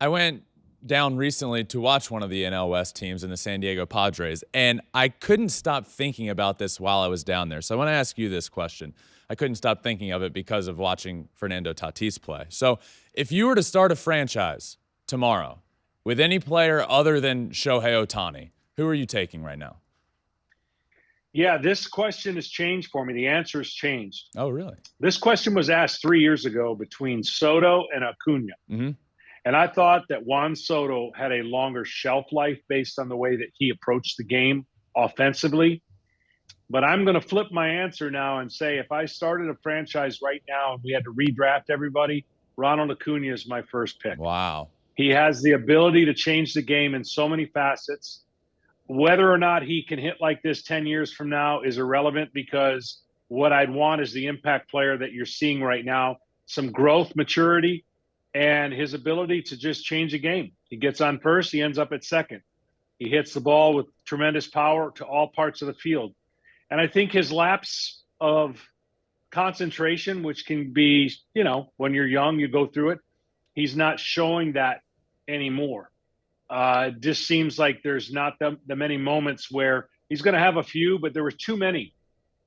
I went down recently to watch one of the NL West teams in the San Diego Padres, and I couldn't stop thinking about this while I was down there. So I want to ask you this question. I couldn't stop thinking of it because of watching Fernando Tatis play. So if you were to start a franchise tomorrow with any player other than Shohei Ohtani, who are you taking right now? Yeah, this question has changed for me. The answer has changed. Oh, really? This question was asked 3 years ago between Soto and Acuna. Mm-hmm. And I thought that Juan Soto had a longer shelf life based on the way that he approached the game offensively. But I'm going to flip my answer now and say if I started a franchise right now and we had to redraft everybody, Ronald Acuña is my first pick. Wow. He has the ability to change the game in so many facets. Whether or not he can hit like this 10 years from now is irrelevant because what I'd want is the impact player that you're seeing right now, some growth, maturity, and his ability to just change a game. He gets on first, he ends up at second. He hits the ball with tremendous power to all parts of the field. And I think his lapse of concentration, which can be, when you're young, you go through it, he's not showing that anymore. It just seems like there's not the many moments where he's going to have a few, but there were too many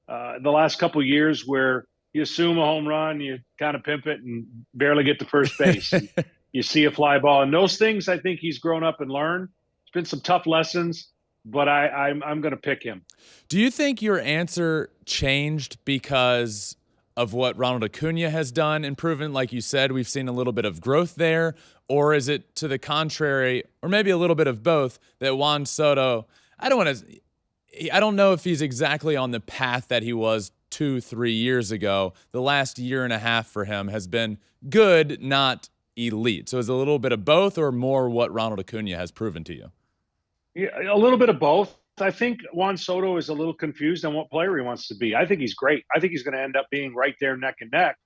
the last couple of years where you assume a home run, you kind of pimp it and barely get to first base. You see a fly ball. And those things, I think he's grown up and learned. It's been some tough lessons, but I'm going to pick him. Do you think your answer changed because of what Ronald Acuña has done and proven? Like you said, we've seen a little bit of growth there. Or is it to the contrary, or maybe a little bit of both, that Juan Soto, I don't know if he's exactly on the path that he was 2-3 years ago. The last year and a half for him has been good, not elite. So is it a little bit of both or more what Ronald Acuña has proven to you? Yeah, a little bit of both. I think Juan Soto is a little confused on what player he wants to be. I think he's great. I think he's going to end up being right there neck and neck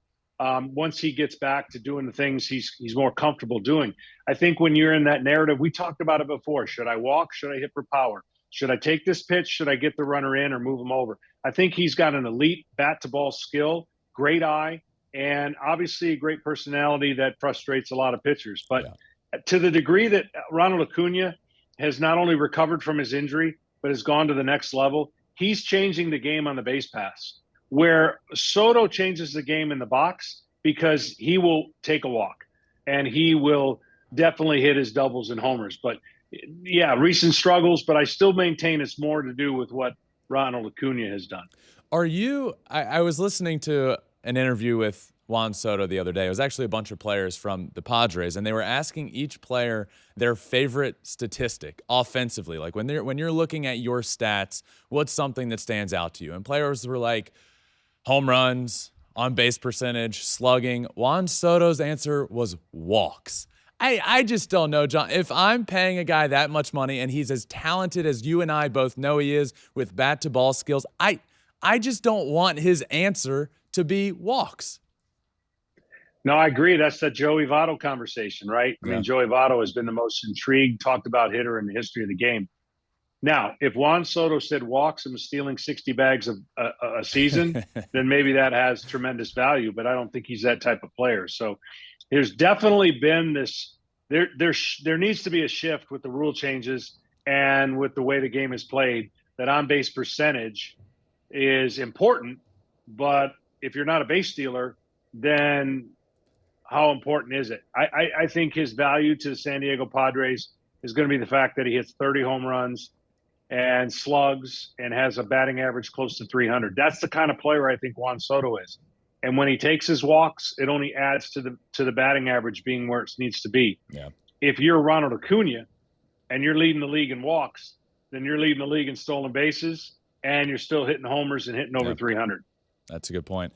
once he gets back to doing the things he's more comfortable doing. I think when you're in that narrative, we talked about it before. Should I walk? Should I hit for power? Should I take this pitch? Should I get the runner in or move him over? I think he's got an elite bat-to-ball skill, great eye, and obviously a great personality that frustrates a lot of pitchers. But to the degree that Ronald Acuña has not only recovered from his injury, but has gone to the next level, he's changing the game on the base pass, where Soto changes the game in the box because he will take a walk and he will definitely hit his doubles and homers. But yeah, recent struggles, but I still maintain it's more to do with what Ronald Acuña has done. I was listening to an interview with Juan Soto the other day. It was actually a bunch of players from the Padres, and they were asking each player their favorite statistic offensively. Like when you're looking at your stats, what's something that stands out to you? And players were like home runs, on-base percentage, slugging. Juan Soto's answer was walks. I just don't know, John. If I'm paying a guy that much money and he's as talented as you and I both know he is with bat-to-ball skills, I just don't want his answer to be walks. No, I agree. That's the Joey Votto conversation, right? I mean, Joey Votto has been the most intrigued, talked about hitter in the history of the game. Now, if Juan Soto said walks and was stealing 60 bags a season, then maybe that has tremendous value, but I don't think he's that type of player. So there's definitely been this there needs to be a shift with the rule changes and with the way the game is played, that on-base percentage is important, but if you're not a base stealer, then how important is it? I think his value to the San Diego Padres is going to be the fact that he hits 30 home runs and slugs and has a batting average close to 300. That's the kind of player I think Juan Soto is. And when he takes his walks, it only adds to the batting average being where it needs to be. Yeah. If you're Ronald Acuña and you're leading the league in walks, then you're leading the league in stolen bases and you're still hitting homers and hitting over 300. That's a good point.